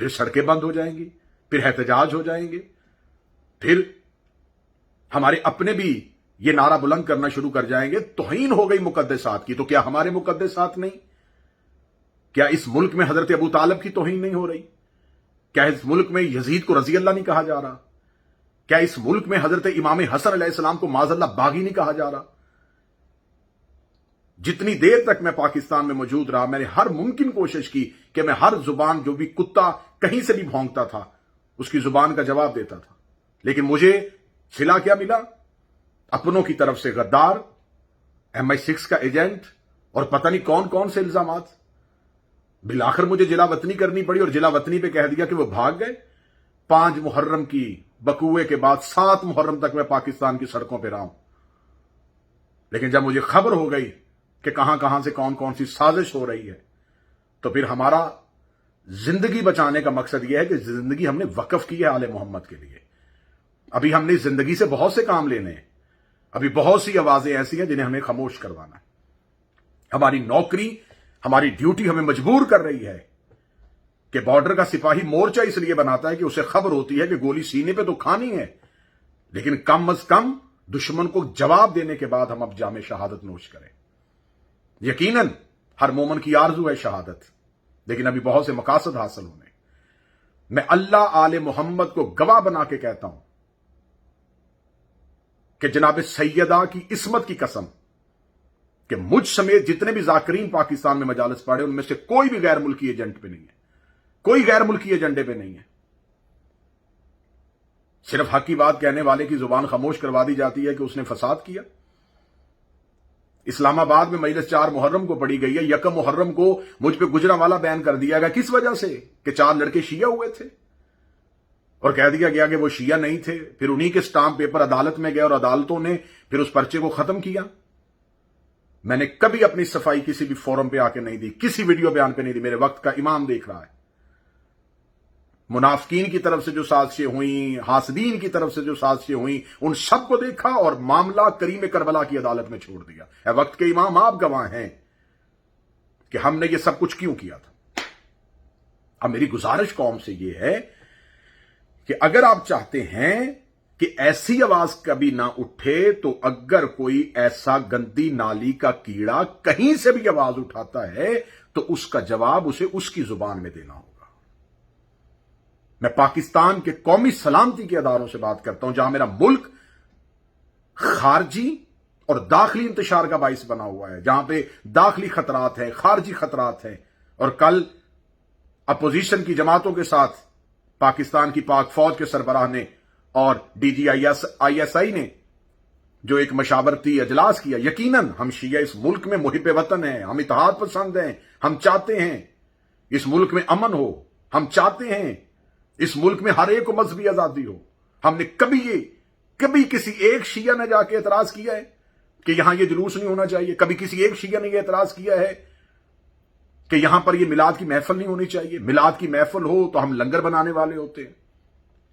پھر سڑکیں بند ہو جائیں گی، پھر احتجاج ہو جائیں گے، پھر ہمارے اپنے بھی یہ نعرہ بلند کرنا شروع کر جائیں گے توہین ہو گئی مقدسات کی۔ تو کیا ہمارے مقدسات نہیں؟ کیا اس ملک میں حضرت ابو طالب کی توہین نہیں ہو رہی؟ کیا اس ملک میں یزید کو رضی اللہ نہیں کہا جا رہا؟ کیا اس ملک میں حضرت امام حسن علیہ السلام کو معاذ اللہ باغی نہیں کہا جا رہا؟ جتنی دیر تک میں پاکستان میں موجود رہا، میں نے ہر ممکن کوشش کی کہ میں ہر زبان، جو بھی کتا کہیں سے بھی بھونکتا تھا اس کی زبان کا جواب دیتا تھا، لیکن مجھے چھلا کیا ملا؟ اپنوں کی طرف سے غدار، MI6 کا ایجنٹ اور پتہ نہیں کون کون سے الزامات۔ بالآخر مجھے جلا وطنی کرنی پڑی، اور جلا وطنی پہ کہہ دیا کہ وہ بھاگ گئے۔ 5 محرم کی بقوے کے بعد 7 محرم تک میں پاکستان کی سڑکوں پہ رہا ہوں، لیکن جب مجھے خبر ہو گئی کہ کہاں کہاں سے کون کون سی سازش ہو رہی ہے، تو پھر ہمارا زندگی بچانے کا مقصد یہ ہے کہ زندگی ہم نے وقف کی ہے آل محمد کے لیے۔ ابھی ہم نے زندگی سے بہت سے کام لینے ہیں، ابھی بہت سی آوازیں ایسی ہیں جنہیں ہمیں خاموش کروانا ہے۔ ہماری نوکری، ہماری ڈیوٹی ہمیں مجبور کر رہی ہے کہ بارڈر کا سپاہی مورچہ اس لیے بناتا ہے کہ اسے خبر ہوتی ہے کہ گولی سینے پہ تو کھانی ہے، لیکن کم از کم دشمن کو جواب دینے کے بعد ہم اب جام شہادت نوش کریں۔ یقیناً ہر مومن کی آرزو ہے شہادت، لیکن ابھی بہت سے مقاصد حاصل ہونے۔ میں اللہ آل محمد کو گواہ بنا کے کہتا ہوں کہ جناب سیدہ کی عصمت کی قسم کہ مجھ سمیت جتنے بھی ذاکرین پاکستان میں مجالس پڑھے ان میں سے کوئی بھی غیر ملکی ایجنٹ پہ نہیں ہے، کوئی غیر ملکی ایجنڈے پہ نہیں ہے۔ صرف حق کی بات کہنے والے کی زبان خاموش کروا دی جاتی ہے کہ اس نے فساد کیا۔ اسلام آباد میں مجلس 4 محرم کو پڑھی گئی ہے، 1 محرم کو مجھ پہ گجرانوالہ بیان کر دیا گیا، کس وجہ سے؟ کہ 4 لڑکے شیعہ ہوئے تھے اور کہہ دیا گیا کہ وہ شیعہ نہیں تھے۔ پھر انہی کے سٹامپ پیپر عدالت میں گئے اور عدالتوں نے پھر اس پرچے کو ختم کیا۔ میں نے کبھی اپنی صفائی کسی بھی فورم پہ آ کے نہیں دی، کسی ویڈیو بیان پہ نہیں دی، میرے وقت کا امام دیکھ رہا ہے۔ منافقین کی طرف سے جو سازشیں ہوئیں، حاسدین کی طرف سے جو سازشیں ہوئیں، ان سب کو دیکھا اور معاملہ کریم کربلا کی عدالت میں چھوڑ دیا۔ اے وقت کے امام، آپ گواہ ہیں کہ ہم نے یہ سب کچھ کیوں کیا تھا۔ اب میری گزارش قوم سے یہ ہے کہ اگر آپ چاہتے ہیں کہ ایسی آواز کبھی نہ اٹھے، تو اگر کوئی ایسا گندی نالی کا کیڑا کہیں سے بھی آواز اٹھاتا ہے تو اس کا جواب اسے اس کی زبان میں دینا ہوگا۔ میں پاکستان کے قومی سلامتی کے اداروں سے بات کرتا ہوں، جہاں میرا ملک خارجی اور داخلی انتشار کا باعث بنا ہوا ہے، جہاں پہ داخلی خطرات ہیں، خارجی خطرات ہیں۔ اور کل اپوزیشن کی جماعتوں کے ساتھ پاکستان کی پاک فوج کے سربراہ نے اور DGI نے جو ایک مشاورتی اجلاس کیا، یقیناً ہم شیعہ اس ملک میں محب وطن ہیں، ہم اتحاد پسند ہیں، ہم چاہتے ہیں اس ملک میں امن ہو، ہم چاہتے ہیں اس ملک میں ہر ایک کو مذہبی آزادی ہو۔ ہم نے کبھی کسی ایک شیعہ نے جا کے اعتراض کیا ہے کہ یہاں یہ جلوس نہیں ہونا چاہیے؟ کبھی کسی ایک شیعہ نے یہ اعتراض کیا ہے کہ یہاں پر یہ میلاد کی محفل نہیں ہونی چاہیے؟ میلاد کی محفل ہو تو ہم لنگر بنانے والے ہوتے ہیں،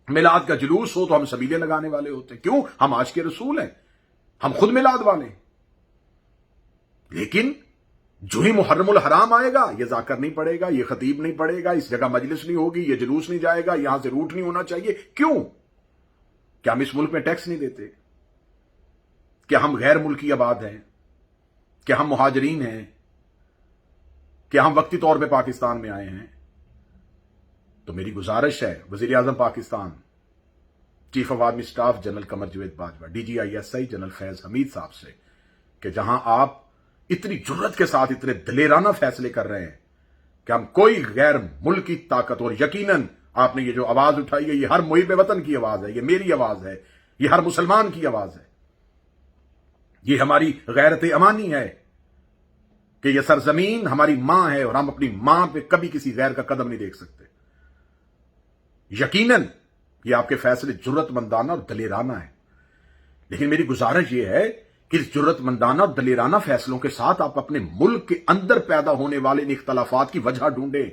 میلاد کا جلوس ہو تو ہم سبیلے لگانے والے ہوتے ہیں۔ کیوں؟ ہم آج کے رسول ہیں، ہم خود میلاد والے ہیں۔ لیکن جو ہی محرم الحرام آئے گا، یہ ذاکر نہیں پڑے گا، یہ خطیب نہیں پڑے گا، اس جگہ مجلس نہیں ہوگی، یہ جلوس نہیں جائے گا، یہاں سے روٹ نہیں ہونا چاہیے۔ کیوں؟ کیا ہم اس ملک میں ٹیکس نہیں دیتے؟ کیا ہم غیر ملکی آباد ہیں؟ کیا ہم مہاجرین ہیں؟ کیا ہم وقتی طور پہ پاکستان میں آئے ہیں؟ تو میری گزارش ہے وزیر اعظم Pakistan, chief of army staff general Qamar Javed Bajwa, DGI general Faiz Hamid صاحب سے کہ جہاں آپ اتنی جرت کے ساتھ اتنے دلیرانہ فیصلے کر رہے ہیں کہ ہم کوئی غیر ملکی طاقت، اور یقیناً آپ نے یہ جو آواز اٹھائی ہے یہ ہر محب وطن کی آواز ہے، یہ میری آواز ہے، یہ ہر مسلمان کی آواز ہے، یہ ہماری غیرت امانی ہے کہ یہ سرزمین ہماری ماں ہے اور ہم اپنی ماں پہ کبھی کسی غیر کا قدم نہیں دیکھ سکتے۔ یقیناً یہ آپ کے فیصلے جرت مندانہ اور دلیرانہ ہیں، لیکن میری گزارش یہ ہے کہ اس جرت مندانہ اور دلیرانہ فیصلوں کے ساتھ آپ اپنے ملک کے اندر پیدا ہونے والے ان اختلافات کی وجہ ڈھونڈیں۔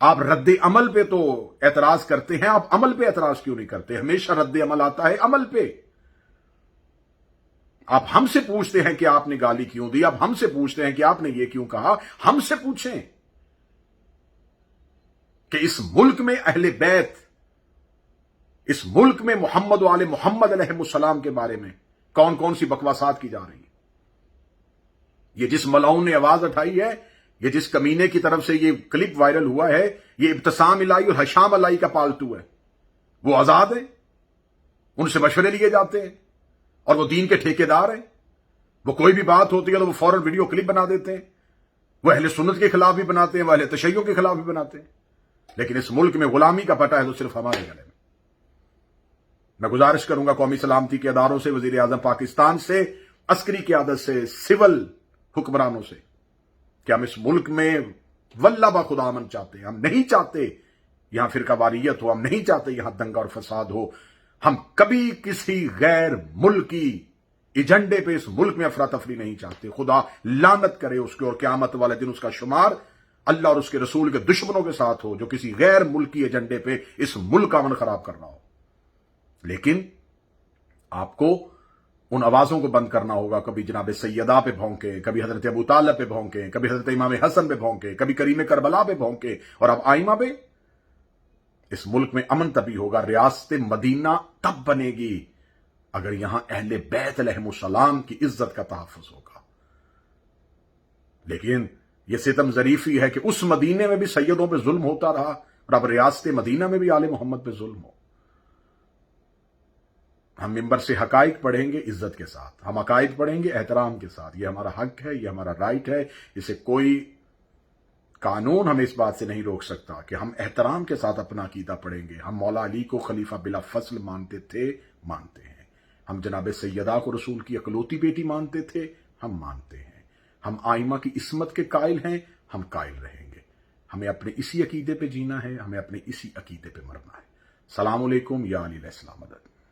آپ رد عمل پہ تو اعتراض کرتے ہیں، آپ عمل پہ اعتراض کیوں نہیں کرتے؟ ہمیشہ رد عمل آتا ہے عمل پہ۔ آپ ہم سے پوچھتے ہیں کہ آپ نے گالی کیوں دی، آپ ہم سے پوچھتے ہیں کہ آپ نے یہ کیوں کہا، ہم سے پوچھیں۔ کہ اس ملک میں اہل بیت، اس ملک میں محمد و آل محمد علیہ السلام کے بارے میں کون کون سی بکواسات کی جا رہی ہیں. یہ جس ملعون نے آواز اٹھائی ہے، یہ جس کمینے کی طرف سے یہ کلپ وائرل ہوا ہے، یہ ابتسام الہی اور حشام الہی کا پالتو ہے. وہ آزاد ہیں، ان سے مشورے لیے جاتے ہیں، اور وہ دین کے ٹھیکیدار ہیں. وہ کوئی بھی بات ہوتی ہے تو وہ فوراً ویڈیو کلپ بنا دیتے ہیں. وہ اہل سنت کے خلاف بھی بناتے ہیں، وہ اہل تشیع کے خلاف بھی بناتے ہیں. لیکن اس ملک میں غلامی کا پٹا ہے تو صرف ہمارے گلے میں. میں گزارش کروں گا قومی سلامتی کے اداروں سے، وزیر اعظم پاکستان سے، عسکری قیادت سے، سول حکمرانوں سے، کہ ہم اس ملک میں واللہ بخدا امن چاہتے ہیں. ہم نہیں چاہتے یہاں فرقہ واریت ہو، ہم نہیں چاہتے یہاں دنگا اور فساد ہو. ہم کبھی کسی غیر ملکی ایجنڈے پہ اس ملک میں افراتفری نہیں چاہتے. خدا لعنت کرے اس کے، اور قیامت والے دن اس کا شمار اللہ اور اس کے رسول کے دشمنوں کے ساتھ ہو جو کسی غیر ملکی ایجنڈے پہ اس ملک کا امن خراب کر رہا ہو. لیکن آپ کو ان آوازوں کو بند کرنا ہوگا. کبھی جناب سیدہ پہ بھونکے، کبھی حضرت ابو طالب پہ بھونکے، کبھی حضرت امام حسن پہ بھونکے، کبھی کریم کربلا پہ بھونکے، اور اب آئمہ پہ. اس ملک میں امن تبھی ہوگا، ریاست مدینہ تب بنے گی اگر یہاں اہل بیت علیہ السلام کی عزت کا تحفظ ہوگا. لیکن یہ ستم ظریفی ہے کہ اس مدینے میں بھی سیدوں پہ ظلم ہوتا رہا، اور اب ریاست مدینہ میں بھی آل محمد پہ ظلم ہو. ہم ممبر سے حقائق پڑھیں گے عزت کے ساتھ، ہم عقائد پڑھیں گے احترام کے ساتھ. یہ ہمارا حق ہے، یہ ہمارا رائٹ ہے. اسے کوئی قانون ہمیں اس بات سے نہیں روک سکتا کہ ہم احترام کے ساتھ اپنا عقیدہ پڑھیں گے. ہم مولا علی کو خلیفہ بلا فصل مانتے تھے، مانتے ہیں. ہم جناب سیدہ کو رسول کی اکلوتی بیٹی مانتے تھے، ہم مانتے ہیں. ہم آئمہ کی عصمت کے قائل ہیں، ہم قائل رہیں گے. ہمیں اپنے اسی عقیدے پہ جینا ہے، ہمیں اپنے اسی عقیدے پہ مرنا ہے. السلام علیکم. یا علی علیہ السلام مدد.